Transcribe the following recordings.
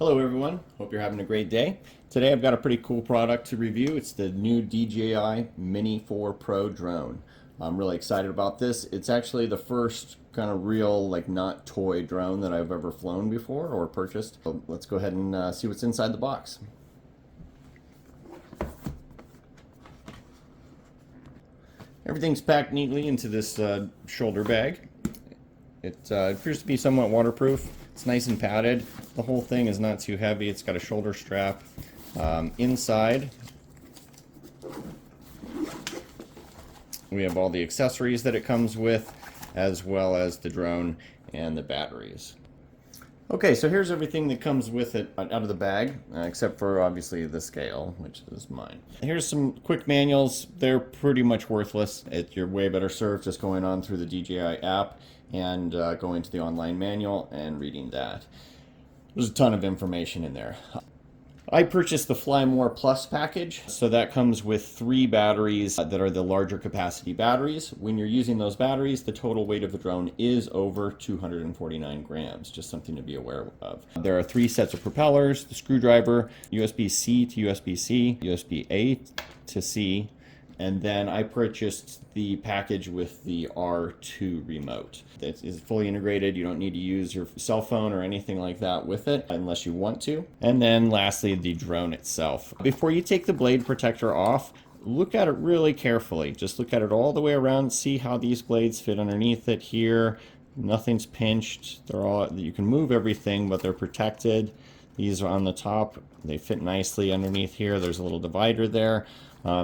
Hello everyone, hope you're having a great day. Today I've got a pretty cool product to review. It's the new DJI Mini 4 Pro drone. I'm really excited about this. It's actually the first kind of real, not toy drone that I've ever flown before or purchased. So let's go ahead and see what's inside the box. Everything's packed neatly into this shoulder bag. It appears to be somewhat waterproof. It's nice and padded. The whole thing is not too heavy. It's got a shoulder strap. Inside, we have all the accessories that it comes with, as well as the drone and the batteries. Okay, so here's everything that comes with it out of the bag, except for obviously the scale, which is mine. Here's some quick manuals. They're pretty much worthless. You're way better served just going on through the DJI app and going to the online manual and reading that. There's a ton of information in there. I purchased the Fly More Plus package, so that comes with 3 batteries that are the larger capacity batteries. When you're using those batteries, the total weight of the drone is over 249 grams, just something to be aware of. There are 3 sets of propellers, the screwdriver, USB-C to USB-C, USB-A to C, and then I purchased the package with the R2 remote. It is fully integrated. You don't need to use your cell phone or anything like that with it unless you want to. And then lastly, the drone itself. Before you take the blade protector off, look at it really carefully. Just look at it all the way around, see how these blades fit underneath it here. Nothing's pinched. You can move everything, but they're protected. These are on the top. They fit nicely underneath here. There's a little divider there.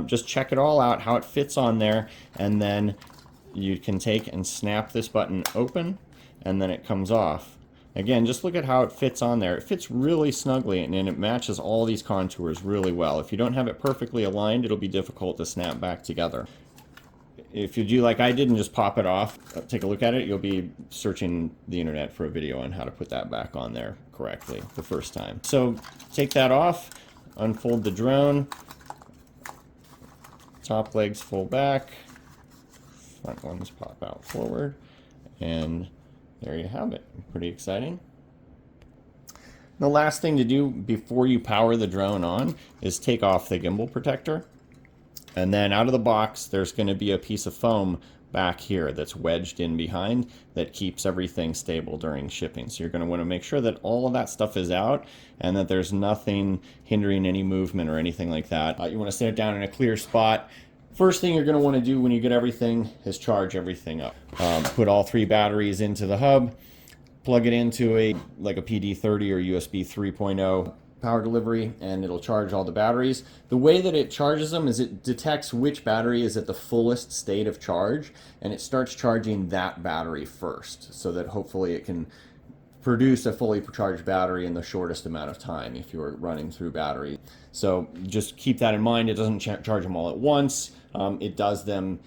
Just check it all out, how it fits on there, and then you can take and snap this button open, and then it comes off. Again, just look at how it fits on there. It fits really snugly, and it matches all these contours really well. If you don't have it perfectly aligned, it'll be difficult to snap back together. If you do like I did and just pop it off, take a look at it, you'll be searching the internet for a video on how to put that back on there correctly the first time. So take that off, unfold the drone, top legs full back, front ones pop out forward, and there you have it. Pretty exciting. The last thing to do before you power the drone on is take off the gimbal protector. And then out of the box, there's going to be a piece of foam back here that's wedged in behind that keeps everything stable during shipping. So you're going to want to make sure that all of that stuff is out and that there's nothing hindering any movement or anything like that. You want to set it down in a clear spot. First thing you're going to want to do when you get everything is charge everything up. Put all 3 batteries into the hub, plug it into a PD30 or USB 3.0 power delivery, and it'll charge all the batteries. The way that it charges them is it detects which battery is at the fullest state of charge, and it starts charging that battery first, so that hopefully it can produce a fully charged battery in the shortest amount of time if you're running through battery. So just keep that in mind. It doesn't charge them all at once. It does them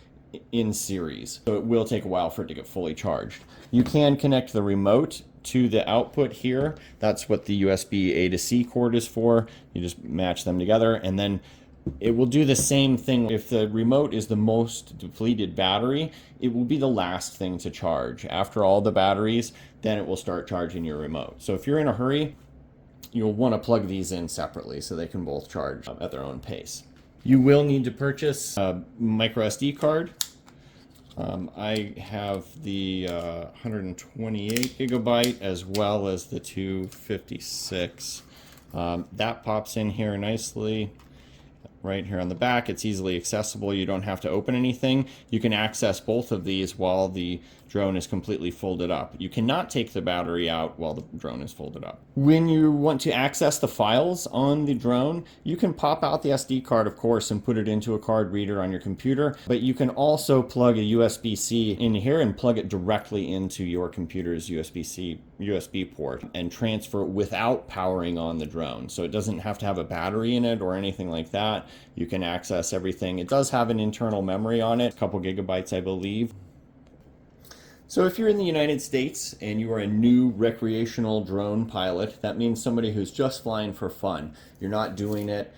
in series, so it will take a while for it to get fully charged. You can connect the remote to the output here. That's what the USB A to C cord is for. You just match them together, and then it will do the same thing. If the remote is the most depleted battery, it will be the last thing to charge. After all the batteries, then it will start charging your remote. So if you're in a hurry, you'll want to plug these in separately so they can both charge at their own pace. You will need to purchase a micro SD card. I have the 128 gigabyte as well as the 256. That pops in here nicely right here on the back. It's easily accessible. You don't have to open anything. You can access both of these while the drone is completely folded up. You cannot take the battery out while the drone is folded up. When you want to access the files on the drone, you can pop out the SD card, of course, and put it into a card reader on your computer, but you can also plug a USB-C in here and plug it directly into your computer's USB port and transfer without powering on the drone. So it doesn't have to have a battery in it or anything like that. You can access everything. It does have an internal memory on it, a couple gigabytes, I believe. So if you're in the United States and you are a new recreational drone pilot, that means somebody who's just flying for fun. You're not doing it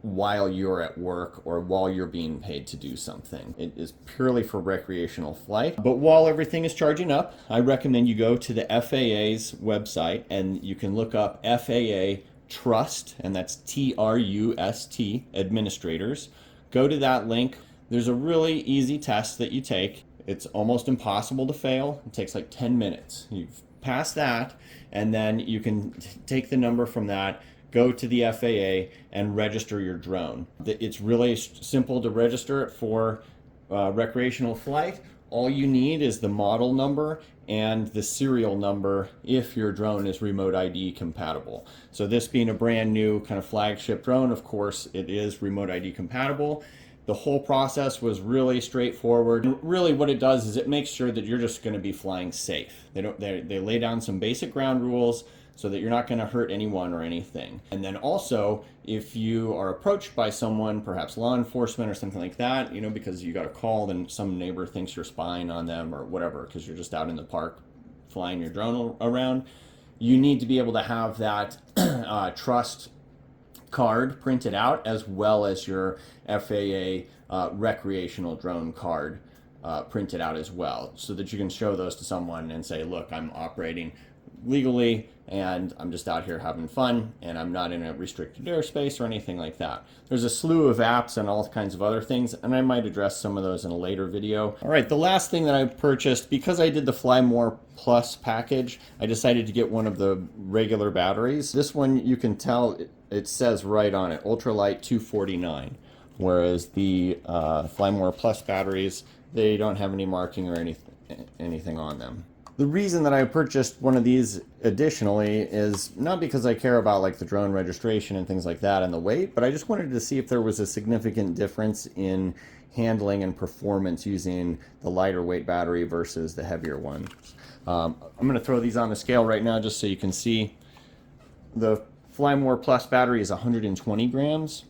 while you're at work or while you're being paid to do something. It is purely for recreational flight. But while everything is charging up, I recommend you go to the FAA's website and you can look up FAA Trust, and that's TRUST, administrators. Go to that link. There's a really easy test that you take. It's almost impossible to fail. It takes like 10 minutes. You've passed that, and then you can take the number from that, go to the FAA and register your drone. It's really simple to register it for recreational flight. All you need is the model number and the serial number if your drone is remote ID compatible. So this being a brand new kind of flagship drone, of course, it is remote ID compatible. The whole process was really straightforward. And really what it does is it makes sure that you're just going to be flying safe. They lay down some basic ground rules so that you're not going to hurt anyone or anything. And then also, if you are approached by someone, perhaps law enforcement or something like that, because you got a call, then some neighbor thinks you're spying on them or whatever, because you're just out in the park flying your drone around, you need to be able to have that trust card printed out, as well as your FAA recreational drone card printed out as well, so that you can show those to someone and say, look, I'm operating legally and I'm just out here having fun and I'm not in a restricted airspace or anything like that. There's a slew of apps and all kinds of other things, and I might address some of those in a later video. All right, the last thing that I purchased, because I did the Fly More Plus package, I decided to get one of the regular batteries. This one, you can tell it says right on it, ultralight 249, whereas the Fly More Plus batteries, they don't have any marking or anything on them. The reason that I purchased one of these additionally is not because I care about like the drone registration and things like that and the weight, but I just wanted to see if there was a significant difference in handling and performance using the lighter weight battery versus the heavier one. I'm going to throw these on the scale right now just so you can see. The Fly More Plus battery is 120 grams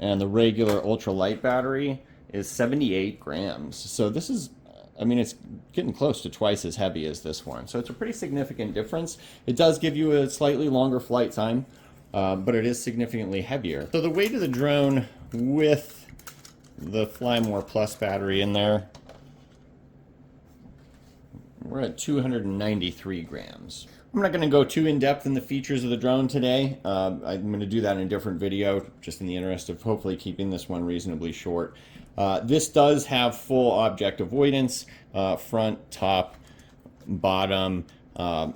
and the regular ultralight battery is 78 grams. So this is, it's getting close to twice as heavy as this one. So it's a pretty significant difference. It does give you a slightly longer flight time, but it is significantly heavier. So the weight of the drone with the Fly More Plus battery in there, we're at 293 grams. I'm not going to go too in-depth in the features of the drone today. I'm going to do that in a different video, just in the interest of hopefully keeping this one reasonably short. This does have full object avoidance, front, top, bottom,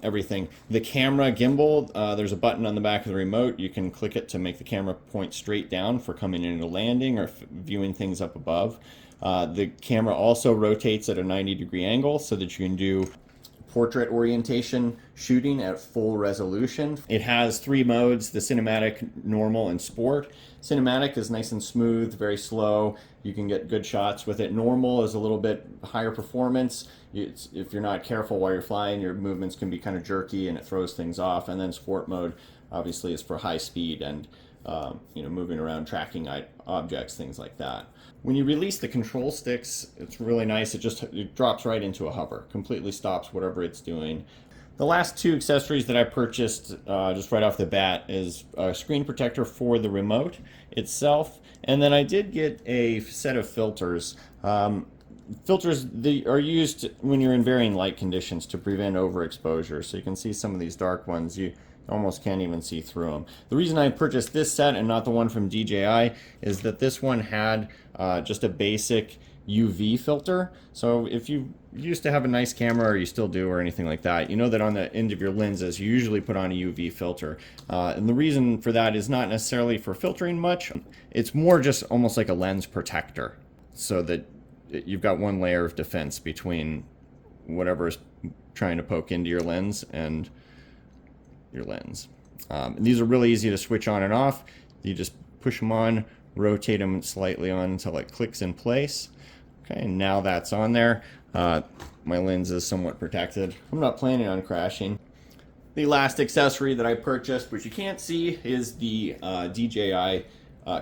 everything. The camera gimbal, there's a button on the back of the remote. You can click it to make the camera point straight down for coming into landing or viewing things up above. The camera also rotates at a 90-degree angle so that you can do portrait orientation shooting at full resolution. It has 3 modes, the cinematic, normal, and sport. Cinematic is nice and smooth, very slow. You can get good shots with it. Normal is a little bit higher performance. If you're not careful while you're flying, your movements can be kind of jerky and it throws things off. And then sport mode obviously is for high speed and moving around, tracking objects, things like that. When you release the control sticks, it's really nice. It drops right into a hover, completely stops whatever it's doing. The last 2 accessories that I purchased just right off the bat is a screen protector for the remote itself, and then I did get a set of filters. Filters, they are used when you're in varying light conditions to prevent overexposure. So you can see some of these dark ones, you almost can't even see through them. The reason I purchased this set and not the one from DJI is that this one had just a basic UV filter. So if you used to have a nice camera, or you still do, or anything like that, you know that on the end of your lenses you usually put on a UV filter. And the reason for that is not necessarily for filtering much. It's more just almost like a lens protector, so that you've got one layer of defense between whatever's trying to poke into your lens and your lens. And these are really easy to switch on and off. You just push them on, rotate them slightly on until it clicks in place. Okay, and now that's on there. My lens is somewhat protected. I'm not planning on crashing. The last accessory that I purchased, which you can't see, is the DJI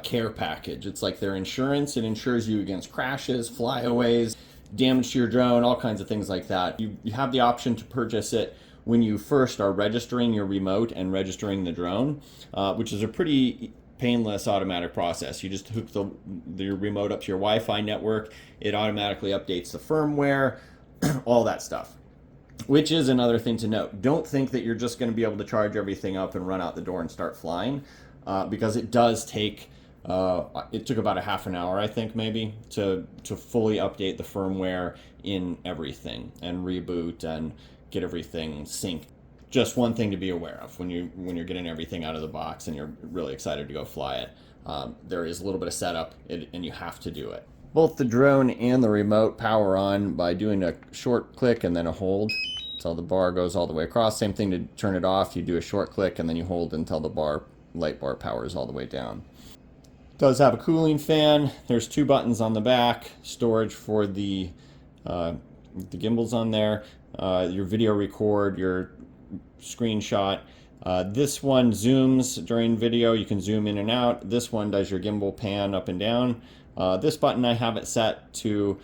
care package. It's like their insurance. It insures you against crashes, flyaways, damage to your drone, all kinds of things like that. You have the option to purchase it when you first are registering your remote and registering the drone, which is a pretty painless automatic process. You just hook your remote up to your Wi-Fi network. It automatically updates the firmware, all that stuff. Which is another thing to note. Don't think that you're just going to be able to charge everything up and run out the door and start flying, because it does take, it took about a half an hour, I think, maybe, to fully update the firmware in everything and reboot and get everything synced. Just one thing to be aware of when you're getting everything out of the box and you're really excited to go fly it. There is a little bit of setup, and you have to do it. Both the drone and the remote power on by doing a short click and then a hold until the bar goes all the way across. Same thing to turn it off. You do a short click and then you hold until the light bar powers all the way down. It does have a cooling fan. There's 2 buttons on the back. Storage for the gimbals on there. Your video record, your screenshot. This one zooms during video. You can zoom in and out. This one does your gimbal pan up and down. This button, I have it set to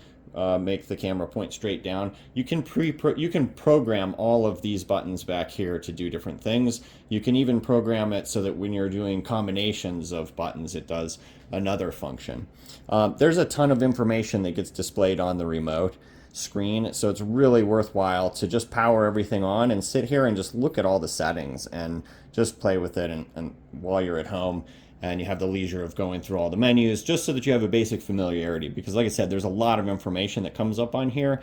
make the camera point straight down. You can program all of these buttons back here to do different things. You can even program it so that when you're doing combinations of buttons, it does another function. There's a ton of information that gets displayed on the remote screen, so it's really worthwhile to just power everything on and sit here and just look at all the settings and just play with it and while you're at home and you have the leisure of going through all the menus, just so that you have a basic familiarity, because like I said, there's a lot of information that comes up on here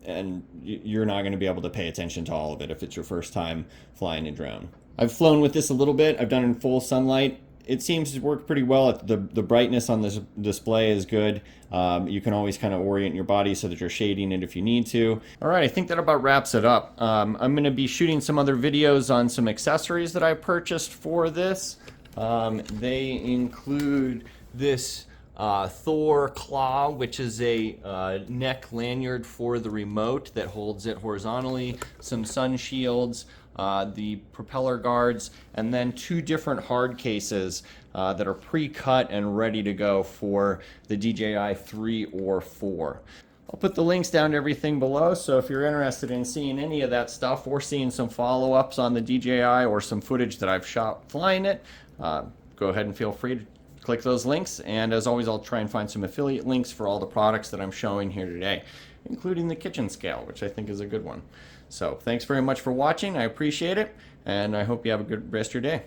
and you're not going to be able to pay attention to all of it if it's your first time flying a drone. I've flown with this a little bit. I've done it in full sunlight. It seems to work pretty well. The brightness on this display is good. You can always kind of orient your body so that you're shading it if you need to. All right, I think that about wraps it up. I'm going to be shooting some other videos on some accessories that I purchased for this. They include this Thor Claw, which is a neck lanyard for the remote that holds it horizontally, some sun shields, the propeller guards, and then 2 different hard cases that are pre-cut and ready to go for the DJI 3 or 4. I'll put the links down to everything below, so if you're interested in seeing any of that stuff or seeing some follow-ups on the DJI or some footage that I've shot flying it, go ahead and feel free to click those links. And as always, I'll try and find some affiliate links for all the products that I'm showing here today, including the kitchen scale, which I think is a good one. So thanks very much for watching. I appreciate it, and I hope you have a good rest of your day.